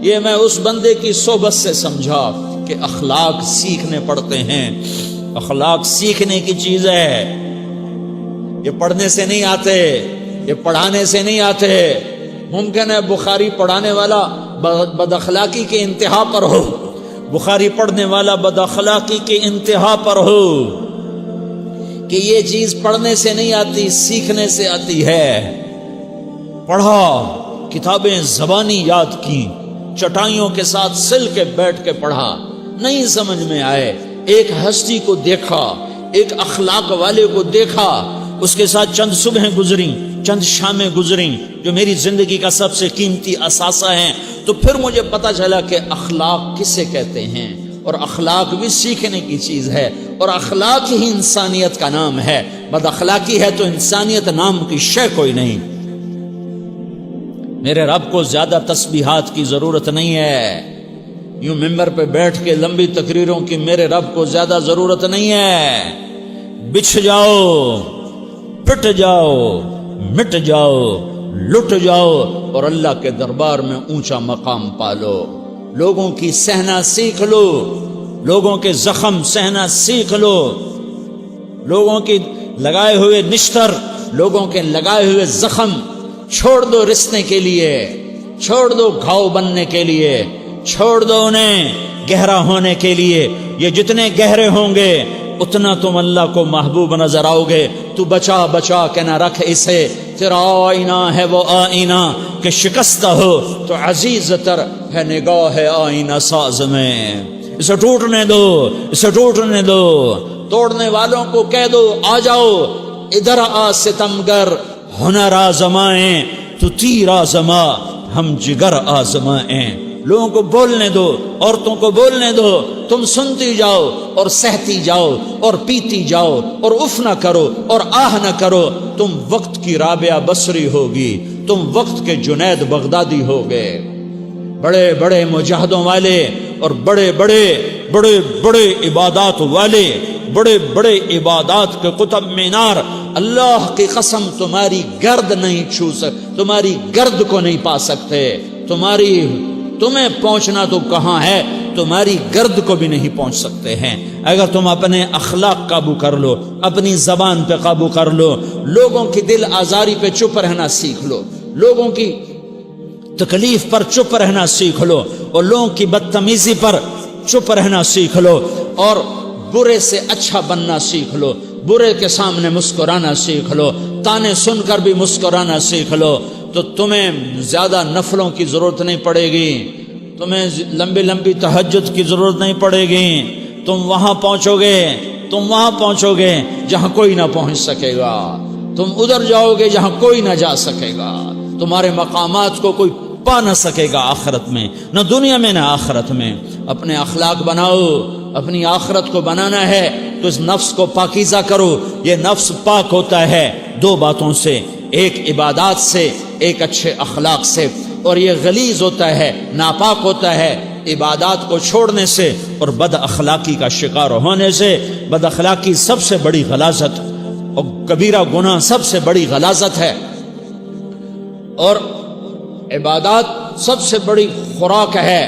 یہ میں اس بندے کی صحبت سے سمجھا کہ اخلاق سیکھنے پڑتے ہیں. اخلاق سیکھنے کی چیز ہے، یہ پڑھنے سے نہیں آتے، یہ پڑھانے سے نہیں آتے. ممکن ہے بخاری پڑھانے والا بد اخلاقی کے انتہا پر ہو، بخاری پڑھنے والا بد اخلاقی کے انتہا پر ہو، کہ یہ چیز پڑھنے سے نہیں آتی، سیکھنے سے آتی ہے. پڑھا، کتابیں زبانی یاد کی، چٹائیوں کے ساتھ سل کے بیٹھ کے پڑھا، نہیں سمجھ میں آئے، ایک ہستی کو دیکھا، ایک اخلاق والے کو دیکھا، اس کے ساتھ چند صبحیں گزریں، چند شامیں گزریں جو میری زندگی کا سب سے قیمتی اثاثہ ہیں، تو پھر مجھے پتا چلا کہ اخلاق کسے کہتے ہیں، اور اخلاق بھی سیکھنے کی چیز ہے، اور اخلاق ہی انسانیت کا نام ہے. بد اخلاقی ہے تو انسانیت نام کی شے کوئی نہیں. میرے رب کو زیادہ تسبیحات کی ضرورت نہیں ہے، یوں ممبر پہ بیٹھ کے لمبی تقریروں کی میرے رب کو زیادہ ضرورت نہیں ہے. بچھ جاؤ، پٹ جاؤ، مٹ جاؤ، لٹ جاؤ، اور اللہ کے دربار میں اونچا مقام پالو. لوگوں کی سہنا سیکھ لو، لوگوں کے زخم سہنا سیکھ لو، لوگوں کی لگائے ہوئے نشتر، لوگوں کے لگائے ہوئے زخم چھوڑ دو رسنے کے لیے، چھوڑ دو گھاؤ بننے کے لیے، چھوڑ دو انہیں گہرا ہونے کے لیے. یہ جتنے گہرے ہوں گے اتنا تم اللہ کو محبوب نظر آؤ گے. تو بچا بچا کے نہ رکھ اسے، تیرا آئینہ ہے وہ آئینہ کہ شکستہ ہو تو عزیز تر ہے نگاہ آئینہ ساز میں. اسے ٹوٹنے دو، اسے ٹوٹنے دو. توڑنے والوں کو کہہ دو آ جاؤ ادھر آ ستمگر، ہنر آزمائیں تو تیر آزما، ہم جگر آزمائیں. لوگوں کو بولنے دو، عورتوں کو بولنے دو، تم سنتی جاؤ اور سہتی جاؤ اور پیتی جاؤ اور اف نہ کرو اور آہ نہ کرو. تم وقت کی رابعہ بصری ہوگی، تم وقت کے جنید بغدادی ہوگے. بڑے بڑے مجاہدوں والے اور بڑے بڑے بڑے بڑے عبادات والے، بڑے بڑے عبادات کے قطب مینار، اللہ کی قسم تمہاری گرد نہیں چھو سکتے، تمہاری گرد کو نہیں پا سکتے. تمہیں پہنچنا تو کہاں ہے، تمہاری گرد کو بھی نہیں پہنچ سکتے ہیں. اگر تم اپنے اخلاق قابو کر لو، اپنی زبان پہ قابو کر لو، لوگوں کی دل آزاری پہ چپ رہنا سیکھ لو، لوگوں کی تکلیف پر چپ رہنا سیکھ لو، اور لوگوں کی بدتمیزی پر چپ رہنا سیکھ لو، اور برے سے اچھا بننا سیکھ لو، برے کے سامنے مسکرانا سیکھ لو، تانے سن کر بھی مسکرانا سیکھ لو، تو تمہیں زیادہ نفلوں کی ضرورت نہیں پڑے گی، تمہیں لمبی لمبی تہجد کی ضرورت نہیں پڑے گی. تم وہاں پہنچو گے، تم وہاں پہنچو گے جہاں کوئی نہ پہنچ سکے گا. تم ادھر جاؤ گے جہاں کوئی نہ جا سکے گا. تمہارے مقامات کو کوئی پا نہ سکے گا آخرت میں، نہ دنیا میں نہ آخرت میں. اپنے اخلاق بناؤ، اپنی آخرت کو بنانا ہے تو اس نفس کو پاکیزہ کرو. یہ نفس پاک ہوتا ہے دو باتوں سے، ایک عبادات سے، ایک اچھے اخلاق سے، اور یہ غلیظ ہوتا ہے، ناپاک ہوتا ہے عبادات کو چھوڑنے سے اور بد اخلاقی کا شکار ہونے سے. بد اخلاقی سب سے بڑی غلاظت اور کبیرہ گناہ سب سے بڑی غلاظت ہے، اور عبادات سب سے بڑی خوراک ہے.